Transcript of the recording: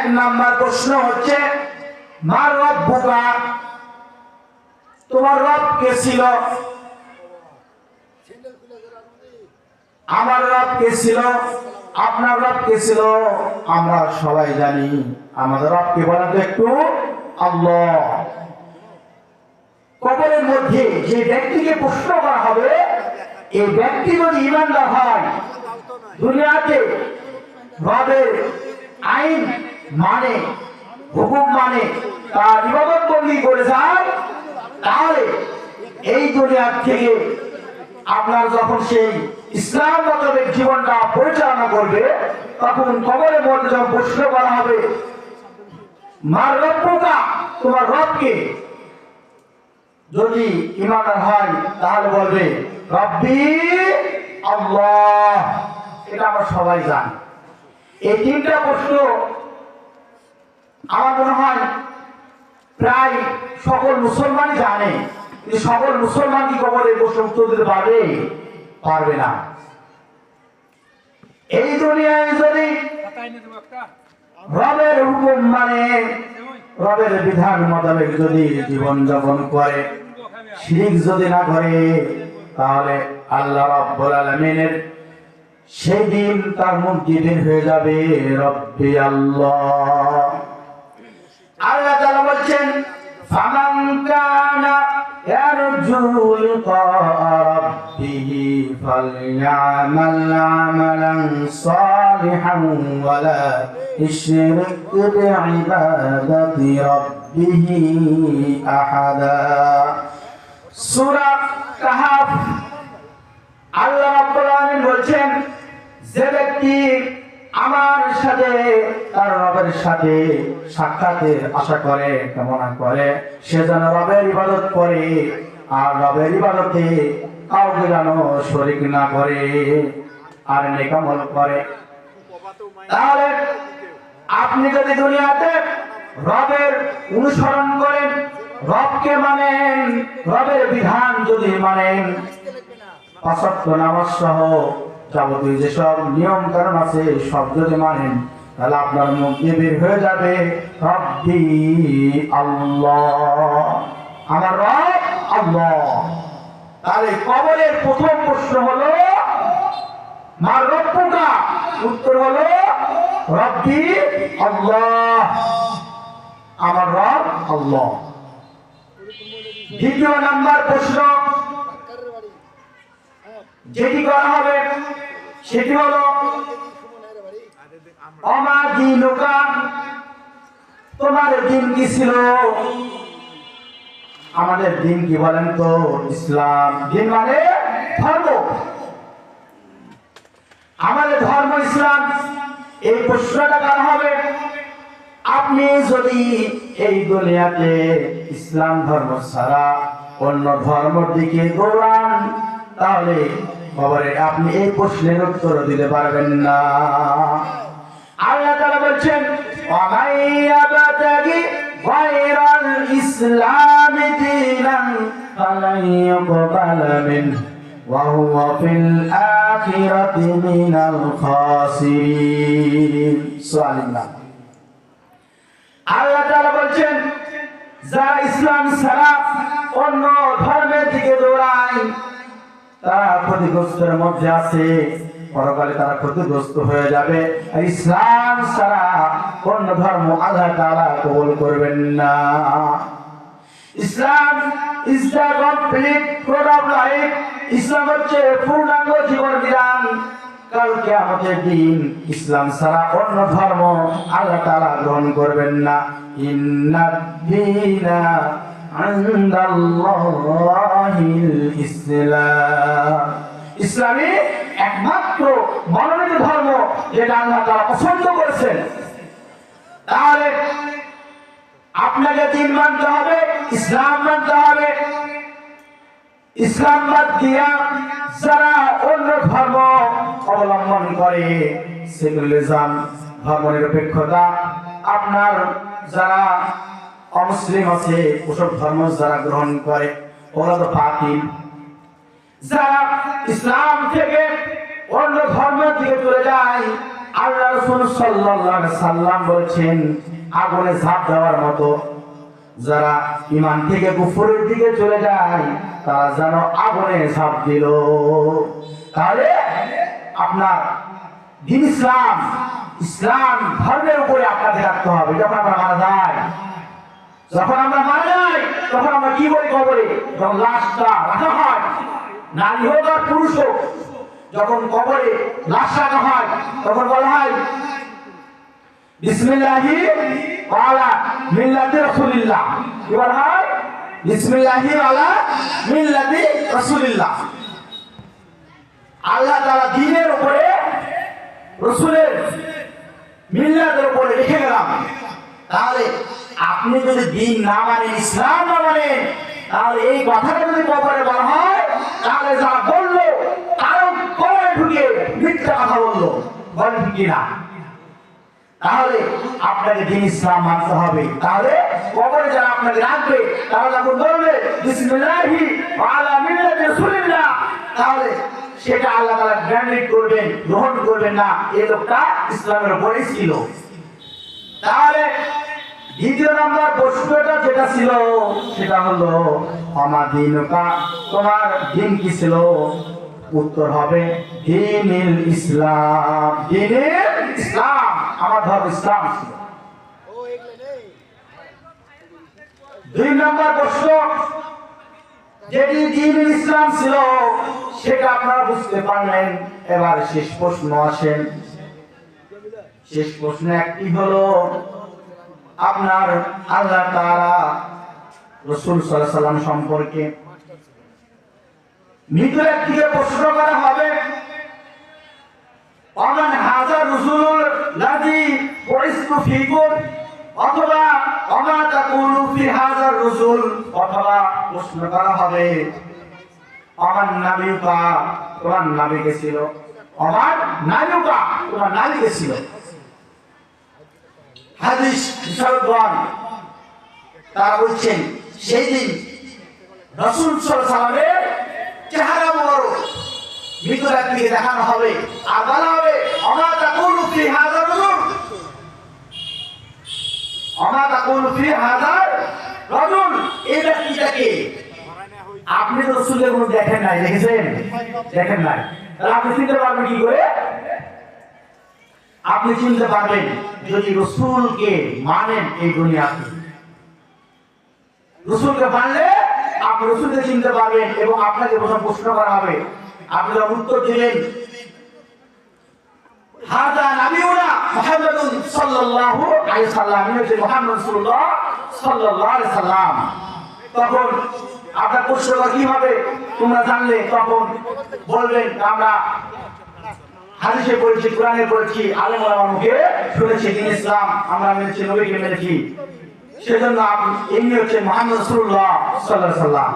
এক নাম্বার প্রশ্ন হচ্ছে মা রব্বুকা, তোমার রব কে ছিল? আমার রব কে ছিল? আপনার রব কে ছিল? আমরা সবাই জানি আমাদের রব কে বলেন তো একটু? আল্লাহ। কবরের মধ্যে যে ব্যক্তিকে প্রশ্ন করা হবে, এই ব্যক্তি যদি ঈমানদার হয়, দুনিয়াতে রবের আইন মানে, হুকুম মানে, তার ইবাদত বন্দী করে যায়, তাহলে এই দুনিয়ার থেকে আপনার যখন সেই ইসলাম মোতাবেক জীবনটা পরিচালনা করবে, তখন কবরের মধ্যে যখন প্রশ্ন করা হবে মার রব্বুকা, তোমার রবকে, যদি ঈমানদার হয় তাহলে বলবে রব্বি আল্লাহ। এটা আমরা সবাই জানি। এই তিনটা প্রশ্ন আমার মনে হয় প্রায় সকল মুসলমানই জানে, কিন্তু সকল মুসলমান কি কবরের প্রশ্ন উত্তর দিতে পারবে? পারবে না। এই দুনিয়ায় যদি রবের হুকুম মানে, রবের বিধান মোতাবেক যদি জীবন যাপন করে, শিরক যদি না করে, তাহলে আল্লাহ রাব্বুল আলামিনের সেই দিন তার মুখ দিয়ে বের হয়ে যাবে রব্বি আল্লাহ। আল্লাহ তাআলা বলছেন ফামান কানা ইয়ারজু লিকা রাব্বিহি ফালইআমাল আমালান সালিহান ওয়া লা ইশরিক বিইবাদাতি রাব্বিহি আহাদা। সূরা কাহফ। আল্লাহ রাব্বুল আলামিন বলছেন যে ব্যক্তি আমার সাথে, তার রবের সাথে সাক্ষাতের আশা করে, কামনা করে, সে যেন রবের ইবাদত করে, আর রবের ইবাদতে কাউকে যেন শরীক না করে, আর নেক আমল করে। তাহলে আপনি যদি দুনিয়াতে রবের অনুসরণ করেন, রবকে মানেন, রবের বিধান যদি মানেন, পাঁচ ওয়াক্ত নামাজ সহ যাবতীয় যেসব নিয়ম কানুন আছে সব যদি মানেন, তাহলে আপনার মুখ দিয়ে বের হয়ে যাবে রব্বি আল্লাহ, আমার রব আল্লাহ। তাহলে কবরের প্রথম প্রশ্ন হলো মা রব্বুকা, উত্তর হলো রব্বি আল্লাহ, আমার রব আল্লাহ। দ্বিতীয় নাম্বার প্রশ্ন যেটি করা হবে সেটি হলো আমা দীনুকা, তোমার দিন কি ছিল? আমাদের দিন কি বলেন তো? ইসলাম। দিন মানে ধর্ম, আমাদের ধর্ম ইসলাম। এই প্রশ্নটা করা হবে। আপনি যদি এই দুনিয়াতে ইসলাম ধর্ম ছাড়া অন্য ধর্মের দিকে দৌড়ান, তাহলে কবরে আপনি এই প্রশ্নের উত্তর দিতে পারবেন না। আল্লাহ তাআলা বলছেন ওয়ামাই ইয়াবতাগি গায়রাল ইসলামি দীনান ফালান ইউকবালা মিনহু ওয়া হুয়া ফিল আখিরাতি মিনাল খাসিরিন। সুবহানাল্লাহ। আল্লাহ তাআলা বলছেন যারা ইসলাম ছাড়া অন্য ধর্মের দিকে দৌড়ায় তারা ক্ষতিগ্রস্তের মধ্যে আছে, পরকালে তারা ক্ষতিগ্রস্ত হয়ে যাবে। আর ইসলাম ছাড়া অন্য ধর্ম আল্লাহ তাআলা কবুল করবেন না। Islam is the complete code of life. ইসলাম হচ্ছে পূর্ণাঙ্গ জীবন বিধান। কাল কিয়ামতের দিন ইসলাম ছাড়া অন্য ধর্ম আল্লাহ তাআলা গ্রহণ করবেন না। ইন্নাদ দীনা ইনদাল্লাহিল ইসলাম। ইসলামই একমাত্র মনোনীত ধর্ম যেটা আল্লাহ তাআলা পছন্দ করেছেন। তাহলে আপনাকে দিন মানতে হবে, ইসলাম মানতে হবে। ইসলাম বাদ দিয়া যারা অন্য ধর্ম অবলম্বন করে, সেকুলারিজম, ধর্মনিরপেক্ষতা, আপনার যারা অমুসলিম আছে ওসব ধর্ম যারা গ্রহণ করে ওরা তো বাতিল। যারা ইসলাম থেকে অন্য ধর্মের দিকে চলে যায় আল্লাহ রাসূল সাল্লাল্লাহু আলাইহি সাল্লাম বলেছেন আগুনে ঝাঁপ দেওয়ার মতো যারা ঈমান থেকে কুফরের দিকে চলে যায় তারা যেন আগুনে ঝাঁপ দিল। তাহলে আপনার দ্বীন ইসলাম ইসলাম ধর্মের উপরে আপনাদের রাখতে হবে। যখন আমরা মারা যাই তখন আমরা কি বলি কবরে? যখন লাশটা রাখা হয়, নারী হোক আর পুরুষ হোক, যখন কবরে লাশ রাখা হয় তখন বলা হয় বিসমিল্লাহি ওয়ালা মিল্লাতি রাসূলিল্লাহ। কি বলা হয়? বিসমিল্লাহি ওয়ালা মিল্লাতি রাসূলিল্লাহ। আল্লাহ তাআলা দ্বীনের উপরে রাসূলের মিল্লাতের উপরে লিখে গেলাম। তাহলে আপনি যদি দ্বীন না মানেন, ইসলাম না মানেন, তাহলে এই কথাটা যদি কবরে বলা হয় তাহলে যারা বললো তারও কবরে ঢুকে মিথ্যা কথা বললো, বলেন কি না? তাহলে আপনাকে দ্বীন ইসলাম মানতে হবে। তাহলে কবরে যারা আপনাকে রাখবে তারা যখন বলবে বিসমিল্লাহি ওয়ালা মিল্লাতি রাসূলিল্লাহ, তাহলে সেটা আল্লাহ তাআলা গ্রান্টেড করবেন, গ্রহণ করবেন না এই লোকটা ইসলামের উপরে ছিল। তাহলে দ্বিতীয় নম্বর প্রশ্নটা যেটা ছিল সেটা হলো আমাদিনুকা, তোমার দ্বীন কি ছিল? উত্তর হবে দ্বীনুল ইসলাম। দ্বীনুল ইসলাম, আমার ধর্ম ইসলাম ছিল। দুই নম্বর প্রশ্ন যেটি দ্বীনুল ইসলাম ছিল সেটা আপনারা বুঝতে পারলেন। এবার শেষ প্রশ্ন আসেন। শেষ প্রশ্ন একটি হলো আপনার আল্লাহ তাআলা রাসূল সাল্লাল্লাহু আলাইহি সাল্লাম সম্পর্কে মৃত ব্যক্তিকে প্রশ্ন করা হবে ওমান হাযার রাসূলুল লাযী বুইসতু ফীকুম, অথবা ওমা তাকুলু ফি হাযার রাসূল, অথবা প্রশ্ন করা হবে ওমান নাবিয়ুকা, তোমার নবী কে ছিল? ওমান নাবিয়ুকা, তোমার নবী কে ছিল? হাদিস বিশারদগণ তারা বলছেন সেই দিন রাসূল সাল্লাল্লাহু আলাইহি সাল্লামের চেহারা মোবারক মৃত ব্যক্তিকে দেখানো হবে আর বলা হবে ওমা তাকুলু ফি হাযার রাজুল, ওমা তাকুলু ফি হাযার রাজুল, এই ব্যক্তিটাকে আপনি তো রাসূলের মধ্যে দেখেন নাই, দেখেছেন? দেখেন নাই, তাহলে আপনি চিনতে পারবেন কি করে? আপনি চিনতে পারবেন যদি রাসূলকে মানেন। এই দুনিয়াতে রাসূলকে মানলে আপনি রাসূলকে চিনতে পারবেন এবং আপনাকে প্রথম প্রশ্ন করা হবে, আপনি যখন উত্তর দিবেন হাযা নাবিয়ুনা মুহাম্মাদুন সাল্লাল্লাহু আলাইহি সাল্লাম, ইনি হচ্ছেন মুহাম্মদ রাসূলুল্লাহ সাল্লাল্লাহু আলাইহি সাল্লাম, তখন আপনার প্রশ্ন কিভাবে তোমরা জানলে? তখন বলবেন আমরা হাদিসে পড়েছি, কোরআনে পড়েছি, আলেম ওলামার মুখে শুনেছি, দ্বীন ইসলাম আমরা মেনেছি, নবীকে মেনেছি। সেজন্য আপনি ইনি হচ্ছেন মুহাম্মদ রাসূলুল্লাহ সাল্লাল্লাহু আলাইহি সাল্লাম।